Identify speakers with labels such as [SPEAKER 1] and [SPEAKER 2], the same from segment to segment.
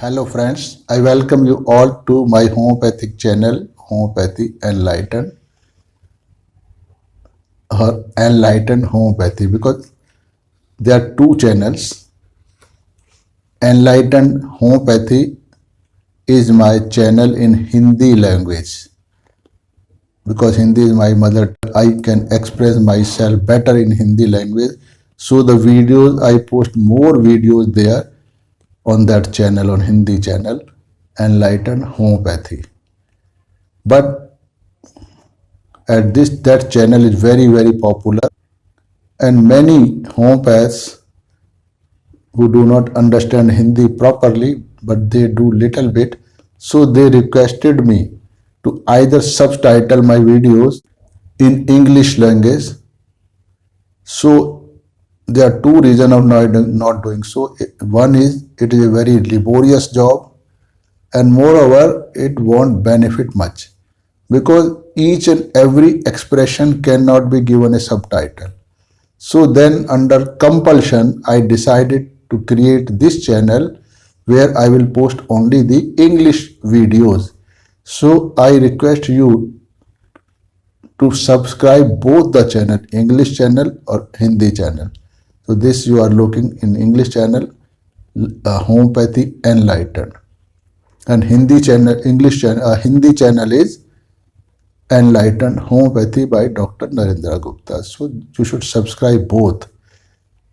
[SPEAKER 1] Hello friends, I welcome you all to my homeopathic channel, Homeopathy Enlightened or Enlightened Homeopathy, because there are two channels. Enlightened Homeopathy is my channel in Hindi language. Because Hindi is my mother, I can express myself better in Hindi language. So the videos, I post more videos there on that channel, on Hindi channel, Enlightened Homeopathy. But at this, that channel is very popular, and many homeopaths who do not understand Hindi properly, but they do little bit, so they requested me to either subtitle my videos in English language. So there are two reasons of not doing so. One is it is a very laborious job, and moreover it won't benefit much, because each and every expression cannot be given a subtitle. So then under compulsion I decided to create this channel where I will post only the English videos. So I request you to subscribe both the channel, English channel or Hindi channel. So this you are looking in English channel, Homeopathy Enlightened, and Hindi channel, Hindi channel is Enlightened Homeopathy by Dr. Narendra Gupta. So you should subscribe both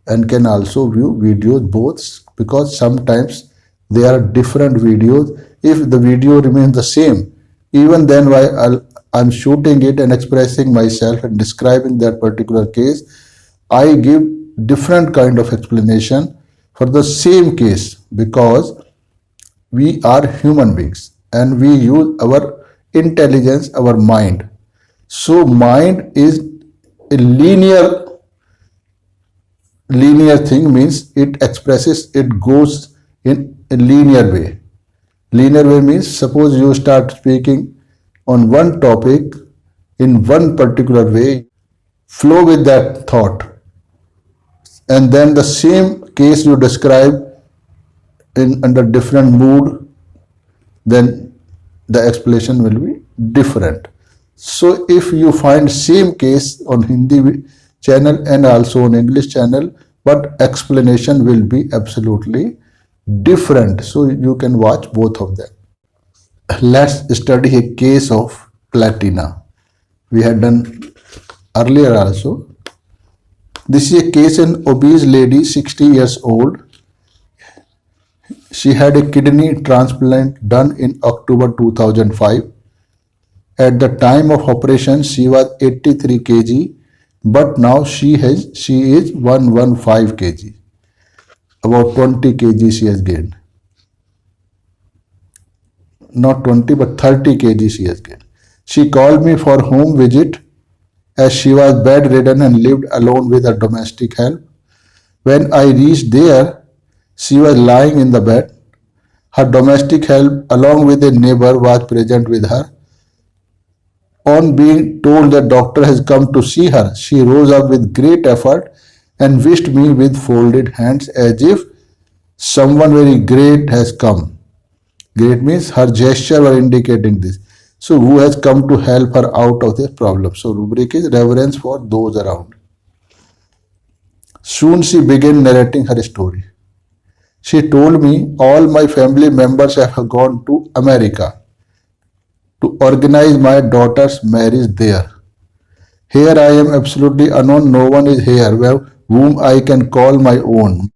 [SPEAKER 1] and can also view videos both, because sometimes there are different videos. If the video remains the same, even then while I'm shooting it and expressing myself and describing that particular case, I give different kind of explanation for the same case, because we are human beings and we use our intelligence, our mind. So mind is a linear thing, means it expresses, it goes in a linear way. Linear way means, suppose you start speaking on one topic in one particular way, flow with that thought, and then the same case you describe in under different mood, then the explanation will be different. So if you find same case on Hindi channel and also on English channel, but explanation will be absolutely different. So you can watch both of them. Let's study a case of Platina. We had done earlier also. This is a case an obese lady, 60 years old. She had a kidney transplant done in October 2005. At the time of operation, she was 83 kg, but now she is 115 kg. About 20 kg she has gained. Not 20, but 30 kg she has gained. She called me for home visit as she was bedridden and lived alone with her domestic help. When I reached there, she was lying in the bed. Her domestic help along with a neighbor was present with her. On being told that doctor has come to see her, she rose up with great effort and wished me with folded hands as if someone very great has come. Great means her gesture were indicating this. So who has come to help her out of this problem? So rubric is reverence for those around. Soon she began narrating her story. She told me all my family members have gone to America to organize my daughter's marriage there. Here I am absolutely unknown, no one is here whom I can call my own.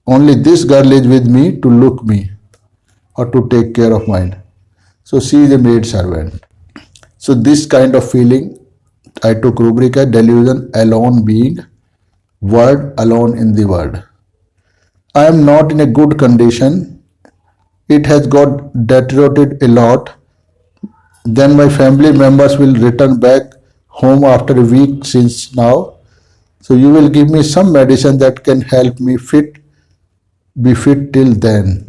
[SPEAKER 1] Only this girl is with me to look me or to take care of mine. So she is a maid servant. So this kind of feeling, I took rubric as delusion, alone being, word alone in the world. I am not in a good condition. It has got deteriorated a lot. Then my family members will return back home after a week since now. So you will give me some medicine that can help me be fit till then.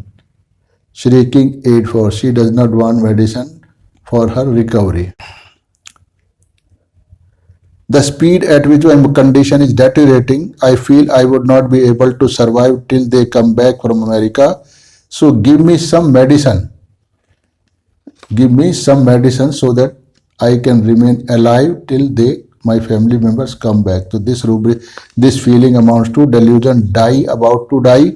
[SPEAKER 1] Shrieking aid for, she does not want medicine for her recovery. The speed at which my condition is deteriorating, I feel I would not be able to survive till they come back from America. So give me some medicine. Give me some medicine so that I can remain alive till my family members come back. So this feeling amounts to delusion. Die, about to die.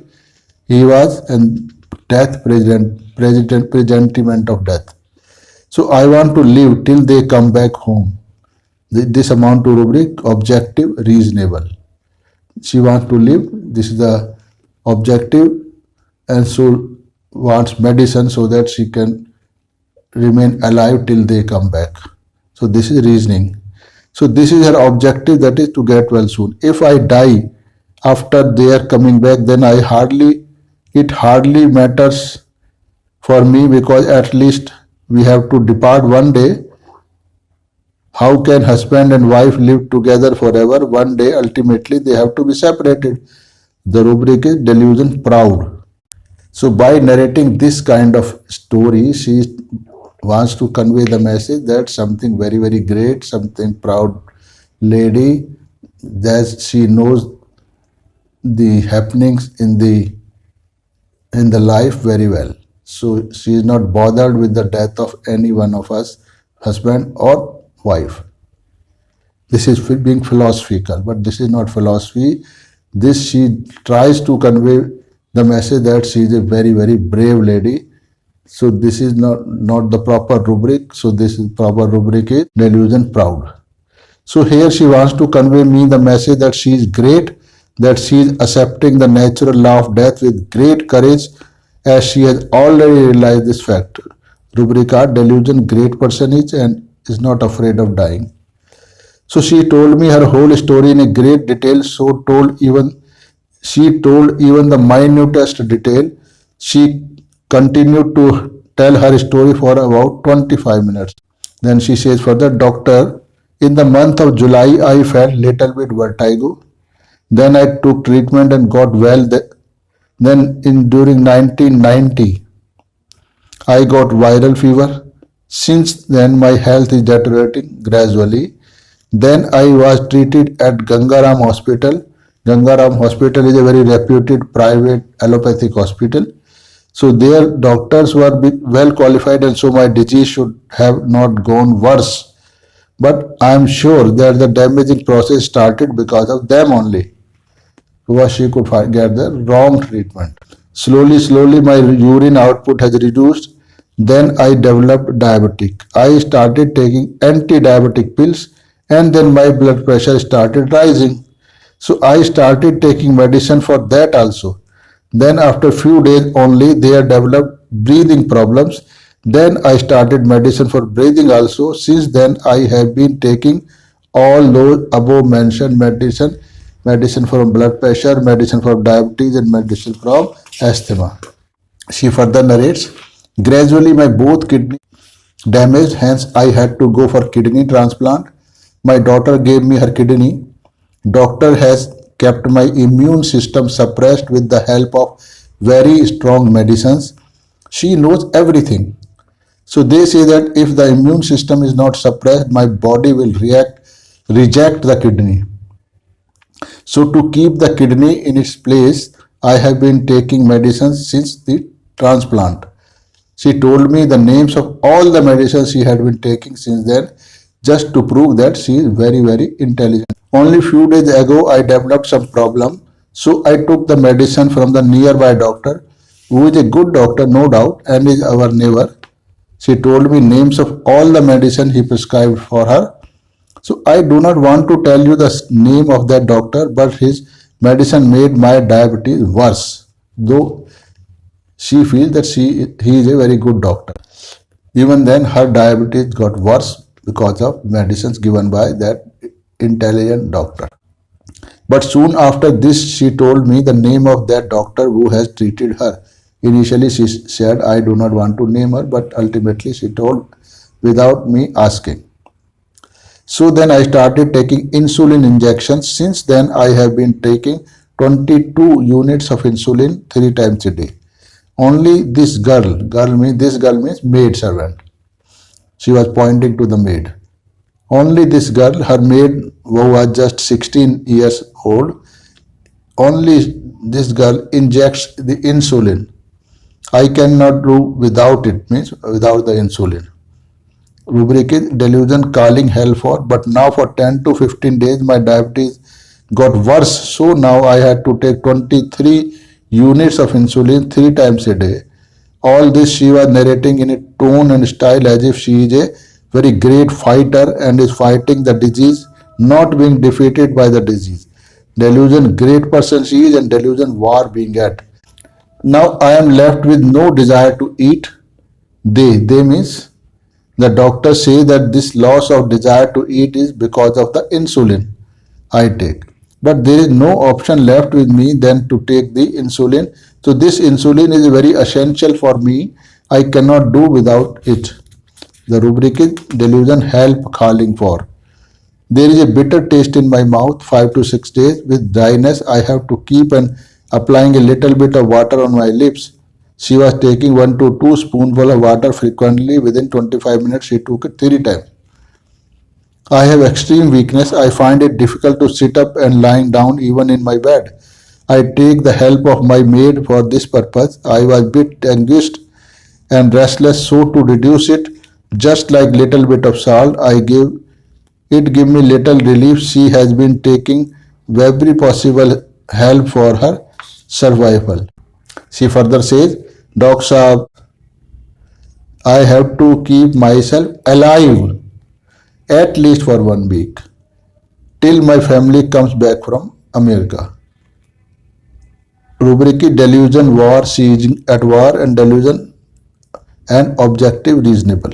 [SPEAKER 1] He was and death presentiment of death. So I want to live till they come back home. This amount to rubric objective, reasonable. She wants to live. This is the objective, and so wants medicine so that she can remain alive till they come back. So this is reasoning. So this is her objective, that is to get well soon. If I die after they are coming back, then it hardly matters for me, because at least we have to depart one day. How can husband and wife live together forever? One day, ultimately, they have to be separated. The rubric is delusion proud. So by narrating this kind of story, she wants to convey the message that something very, very great, something proud lady, that she knows the happenings in the life very well. So she is not bothered with the death of any one of us, husband or wife. This is being philosophical, but this is not philosophy. This she tries to convey the message that she is a very, very brave lady. So this is not the proper rubric. So this is proper rubric is delusion proud. So here she wants to convey me the message that she is great, that she is accepting the natural law of death with great courage, as she has already realized this fact. Rubric are delusion great person is and is not afraid of dying. So she told me her whole story in a great detail. She told even the minutest detail. She continued to tell her story for about 25 minutes. Then she says further, doctor, in the month of July I felt little bit vertigo. Then I took treatment and got well. Then during 1990 I got viral fever. Since then my health is deteriorating gradually. Then I was treated at Gangaram Hospital. Gangaram Hospital is a very reputed private allopathic hospital. So their doctors were well qualified, and so my disease should have not gone worse. But I am sure that the damaging process started because of them only, because she could get the wrong treatment. Slowly, my urine output has reduced. Then I developed diabetic. I started taking anti-diabetic pills, and then my blood pressure started rising. So I started taking medicine for that also. Then after few days only, they developed breathing problems. Then I started medicine for breathing also. Since then, I have been taking all those above mentioned medicine for blood pressure, medicine for diabetes, and medicine for asthma. She further narrates, gradually my both kidney damaged, hence I had to go for kidney transplant. My daughter gave me her kidney. Doctor has kept my immune system suppressed with the help of very strong medicines. She knows everything. So they say that if the immune system is not suppressed, my body will reject the kidney. So to keep the kidney in its place, I have been taking medicines since the transplant. She told me the names of all the medicines she had been taking since then, just to prove that she is very, very intelligent. Only few days ago, I developed some problem. So I took the medicine from the nearby doctor, who is a good doctor, no doubt, and is our neighbor. She told me names of all the medicine he prescribed for her. So I do not want to tell you the name of that doctor, but his medicine made my diabetes worse. Though she feels that he is a very good doctor. Even then, her diabetes got worse because of medicines given by that intelligent doctor. But soon after this, she told me the name of that doctor who has treated her. Initially, she said, I do not want to name her, but ultimately she told without me asking. So then I started taking insulin injections. Since then, I have been taking 22 units of insulin 3 times a day. Only this girl means maid servant. She was pointing to the maid. Only this girl, her maid who was just 16 years old, only this girl injects the insulin I cannot do without it, means without the insulin. Rubric delusion calling hell for, but now for 10 to 15 days my diabetes got worse. So now I had to take 23 units of insulin 3 times a day. All this she was narrating in a tone and style as if she is a very great fighter and is fighting the disease, not being defeated by the disease. Delusion great person she is and delusion war being at. Now I am left with no desire to eat. They means the doctors say that this loss of desire to eat is because of the insulin I take. But there is no option left with me than to take the insulin. So this insulin is very essential for me. I cannot do without it. The rubric is delusion help calling for. There is a bitter taste in my mouth 5 to 6 days with dryness. I have to keep and applying a little bit of water on my lips. She was taking 1 to 2 spoonfuls of water frequently. Within 25 minutes, she took it 3 times. I have extreme weakness. I find it difficult to sit up and lying down even in my bed. I take the help of my maid for this purpose. I was a bit anguished and restless, so to reduce it, just like little bit of salt, I give me little relief. She has been taking every possible help for her survival. She further says, Doc Saab, I have to keep myself alive at least for 1 week till my family comes back from America. Rubric delusion, war, siege at war, and delusion and objective reasonable.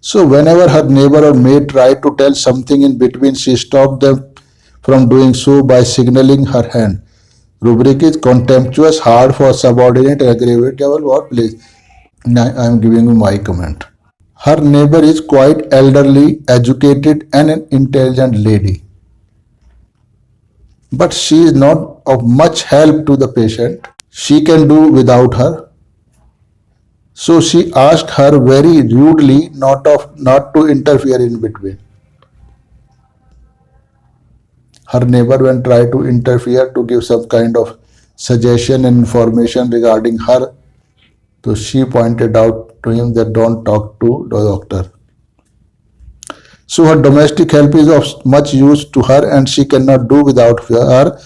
[SPEAKER 1] So whenever her neighbor or maid tried to tell something in between, she stopped them from doing so by signaling her hand. Rubric is contemptuous, hard for subordinate, agreeable, what please. Now I am giving you my comment. Her neighbor is quite elderly, educated, and an intelligent lady. But she is not of much help to the patient. She can do without her. So she asked her very rudely not to interfere in between. Her neighbor when tried to interfere to give some kind of suggestion and information regarding her, so she pointed out to him that don't talk to the doctor. So her domestic help is of much use to her and she cannot do without her,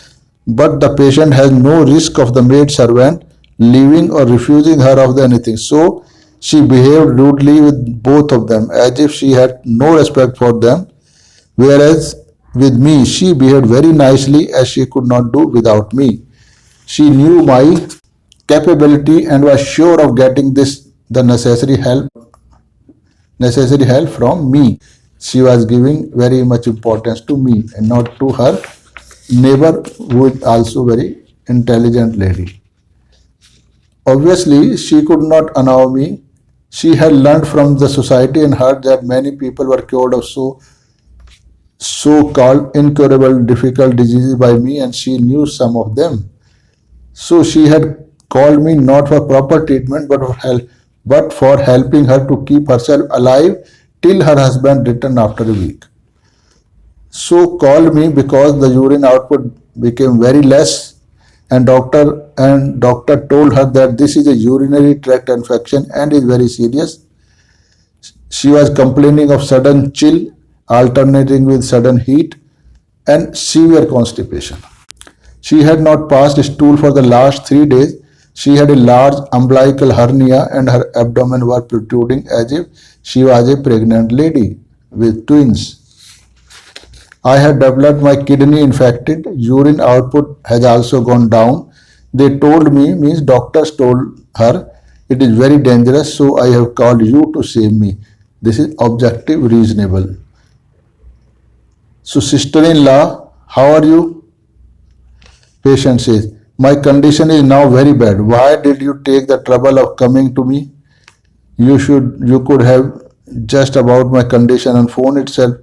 [SPEAKER 1] but the patient has no risk of the maid servant leaving or refusing her of anything. So she behaved rudely with both of them as if she had no respect for them, whereas with me she behaved very nicely as she could not do without me. She knew my capability and was sure of getting the necessary help from me. She was giving very much importance to me and not to her neighbor who is also very intelligent lady. Obviously, she could not allow me. She had learned from the society and heard that many people were cured of so-called incurable difficult diseases by me and she knew some of them. So she had called me not for proper treatment but for helping her to keep herself alive till her husband returned after a week. So called me because the urine output became very less and doctor told her that this is a urinary tract infection and is very serious. She was complaining of sudden chill alternating with sudden heat and severe constipation. She had not passed stool for the last 3 days. She had a large umbilical hernia and her abdomen was protruding as if she was a pregnant lady with twins. I had developed my kidney infected. Urine output has also gone down. They told me, means doctors told her, it is very dangerous, so I have called you to save me. This is objective, reasonable. So, sister-in-law, how are you? Patient says, my condition is now very bad. Why did you take the trouble of coming to me? You could have just about my condition on phone itself.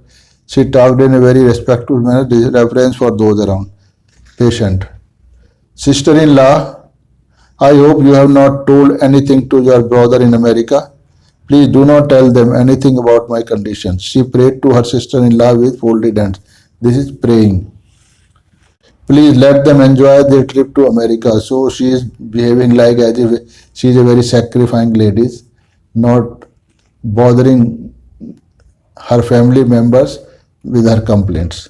[SPEAKER 1] She talked in a very respectful manner. This is reference for those around. Patient. Sister-in-law, I hope you have not told anything to your brother in America. Please do not tell them anything about my condition. She prayed to her sister-in-law with folded hands. This is praying. Please let them enjoy their trip to America. So she is behaving like as if she is a very sacrificing lady, not bothering her family members with her complaints.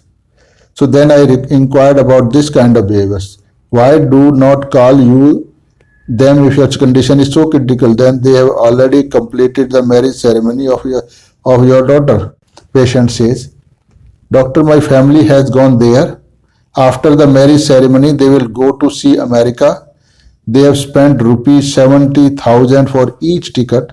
[SPEAKER 1] So then I inquired about this kind of behaviors. Why do not call you them if your condition is so critical? Then they have already completed the marriage ceremony of your daughter. Patient says, Doctor, my family has gone there. After the marriage ceremony, they will go to see America. They have spent rupees 70,000 for each ticket.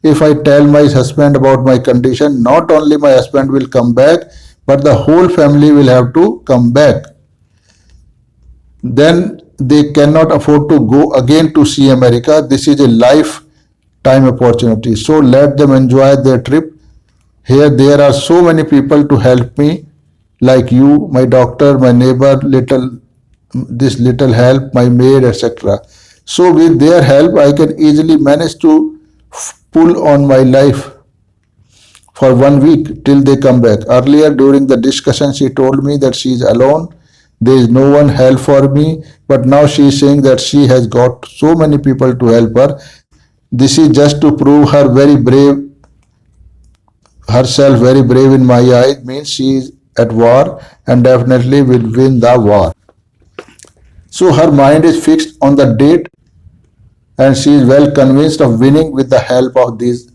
[SPEAKER 1] If I tell my husband about my condition, not only my husband will come back, but the whole family will have to come back. Then they cannot afford to go again to see America. This is a lifetime opportunity. So let them enjoy their trip. Here there are so many people to help me, like you, my doctor, my neighbor, this little help, my maid, etc. So with their help, I can easily manage to pull on my life for 1 week till they come back. Earlier during the discussion, she told me that she is alone. There is no one help for me. But now she is saying that she has got so many people to help her. This is just to prove herself very brave in my eyes, means she is at war and definitely will win the war. So her mind is fixed on the date and she is well convinced of winning with the help of these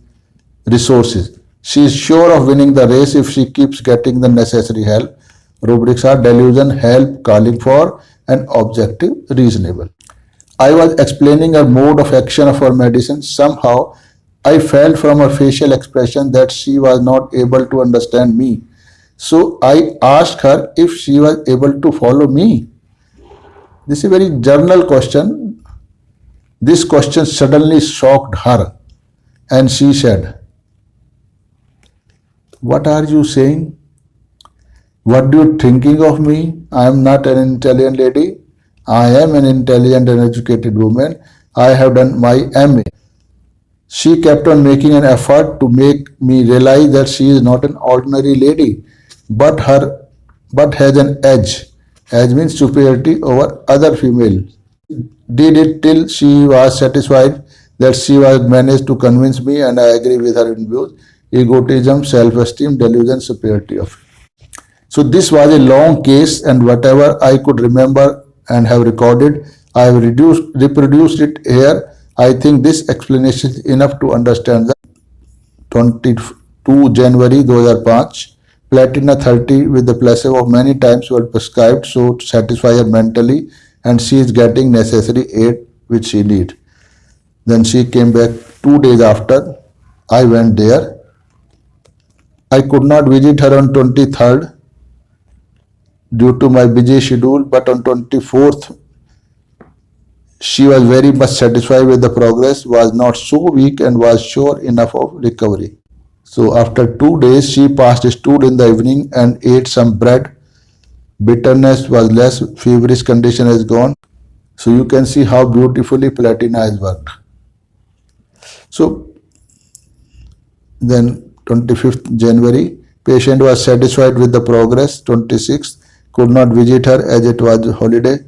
[SPEAKER 1] resources. She is sure of winning the race if she keeps getting the necessary help. Rubrics are delusion, help, calling for, and objective, reasonable. I was explaining her mode of action of her medicine. Somehow, I felt from her facial expression that she was not able to understand me. So I asked her if she was able to follow me. This is a very general question. This question suddenly shocked her and she said, What are you saying? What do you thinking of me? I am not an intelligent lady. I am an intelligent and educated woman. I have done my MA. She kept on making an effort to make me realize that she is not an ordinary lady, but has an edge. Edge means superiority over other females. Did it till she was satisfied that she was managed to convince me, and I agree with her in views. Egotism, self-esteem, delusion, superiority of. So this was a long case, and whatever I could remember and have recorded, I have reproduced it here. I think this explanation is enough to understand the 22 January 2005 Platina 30 with the placebo of many times were prescribed so to satisfy her mentally, and she is getting necessary aid which she needs. Then she came back 2 days after. I went there. I could not visit her on 23rd due to my busy schedule, but on 24th she was very much satisfied with the progress, was not so weak and was sure enough of recovery. So after 2 days she passed stool in the evening and ate some bread. Bitterness was less, feverish condition is gone. So you can see how beautifully Platina has worked. So then 25th January, patient was satisfied with the progress. 26th, could not visit her as it was holiday.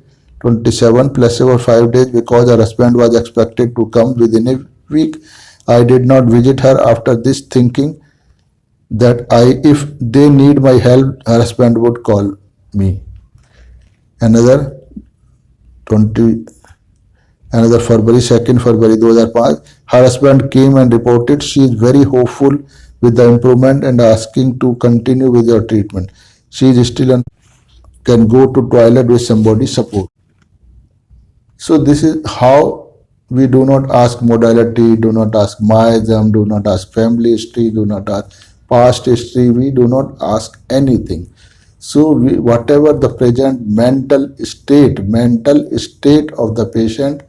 [SPEAKER 1] 27th, placebo 5 days because her husband was expected to come within a week. I did not visit her after this, thinking that if they need my help, her husband would call me. Another February, 2nd February 2005, her husband came and reported she is very hopeful with the improvement and asking to continue with your treatment. She is still can go to toilet with somebody's support. So this is how we do not ask modality, do not ask myism, do not ask family history, do not ask past history, we do not ask anything. So whatever the present mental state of the patient,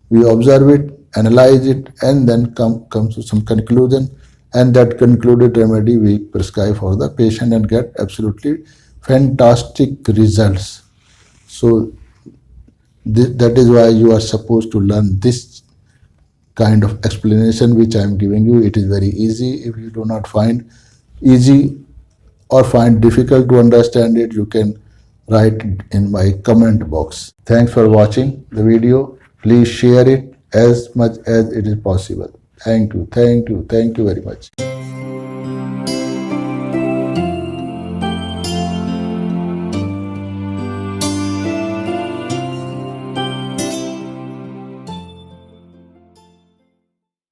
[SPEAKER 1] we observe it, analyze it, and then come to some conclusion, and that concluded remedy we prescribe for the patient and get absolutely fantastic results. So that is why you are supposed to learn this kind of explanation which I am giving you. It is very easy. If you do not find easy or find difficult to understand it, you can write it in my comment box. Thanks for watching the video. Please share it as much as it is possible. Thank you very much.